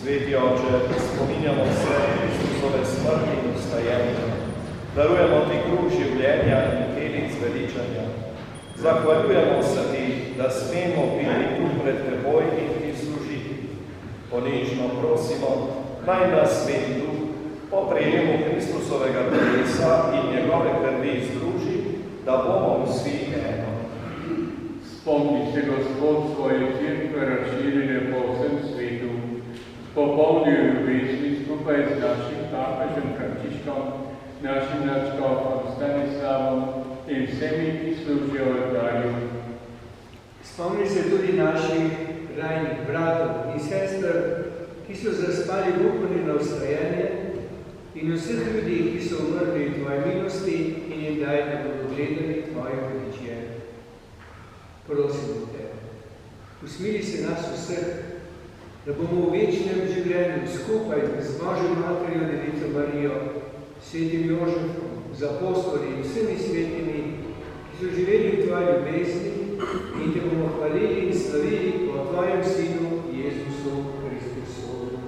Sveti Oče, spominjamo se Kristusove smrti in vstajenja. Darujemo ti kruh življenja in telic veličanja. Zahvaljujemo se ti, da smemo biti tu pred teboj in ti služiti. Ponižno prosimo, naj nas Sveti Duh po prejemu Kristusovega telesa in njegove krvi združi, da bomo vsi eno. Spomni se, Gospod, svoje cerkve razširjene po vsem svetu, popolni ljubezni skupaj z našim papežem Frančiškom, našim nadškofom Stanislavom in vsemi, ki služijo oltarju. Spomni se tudi naših rajnih bratov in sester, ki so zaspali v upanju na vstajenje, in vseh ljudi, ki so umrli v tvoji milosti in jim daj, da bodo gledali tvoje veličje. Prosimo te, usmili se nas vseh, da bomo v večnem življenju skupaj z Božjo Materjo Devico Marijo, Svetim Jožefom, z apostoli in vsemi svetimi, ki so živeli v tvoji ljubezni, in te bomo hvalili in slavili po tvojem Sinu Jezusu Kristusu.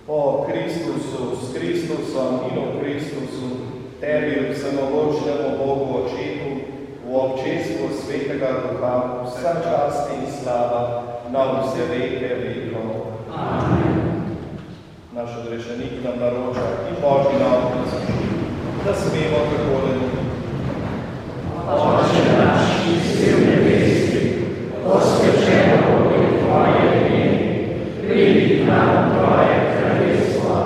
O Kristusu, s Kristusom in o Kristusu, tebi vsemogočnemu Bogu Očetu, v občestvu Svetega Duha, vsa čast in slava na vse veke vekov. Amen. Naš odrešenik nam naroča in Božji nam nasluži, da smemo takole moliti. Oče naš, ki si v nebesih, posvečeno bo tvoje ime, pridi k nam tvoje kraljestvo,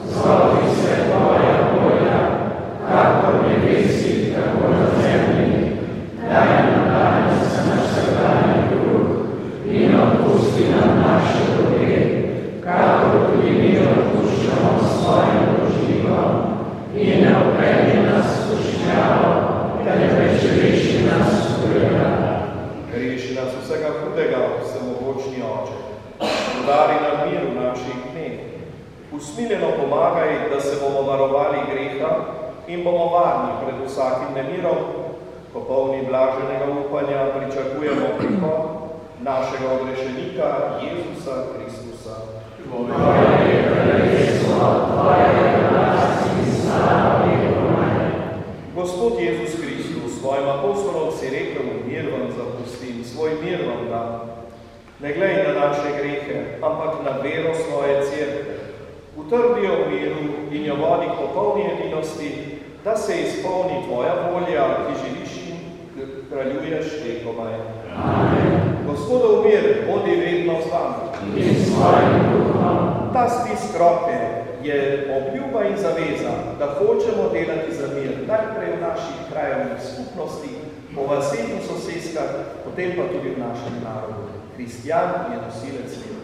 zgodi se tvoja volja, kakor v nebesih, tako na zemlji. Daj nam danes naš vsakdanji kruh in odpusti nam naše dolge, kakor tudi mi odpuščamo svojim dolžnikom, in ne vpelji nas v skušnjavo, da ne preživeši nas hudega. Reši nas vsega hudega, vsemogočni Oče. Podari nam mir v naših dneh. Usmiljeno pomagaj, da se bomo varovali greha in bomo varni pred vsakim nemirom, ko polni blaženega upanja pričakujemo prihod našega odrešenika Jezusa Kristusa. Tvoje je kraljestvo, tvoje je oblast in slava vekovanja. Gospod Jezus Kristus, svojim apostolom si rekel, mir vam zapustim, svoj mir vam dam. Ne glej na naše grehe, ampak na vero svoje cerkve. Utrdi jo v miru in jo vodi k popolni edinosti, da se izpolni tvoja volja, ki živiš in kraljuješ vekomaj. Amen. Gospodov mir, bodi vedno z vami. In svojim duhom. Ta stisk roke je obljuba in zaveza, da hočemo delati za mir, najprej v naših krajovnih skupnosti, po vaseh in soseskah, potem pa tudi v našem narodu. Kristjan je nosilec mira.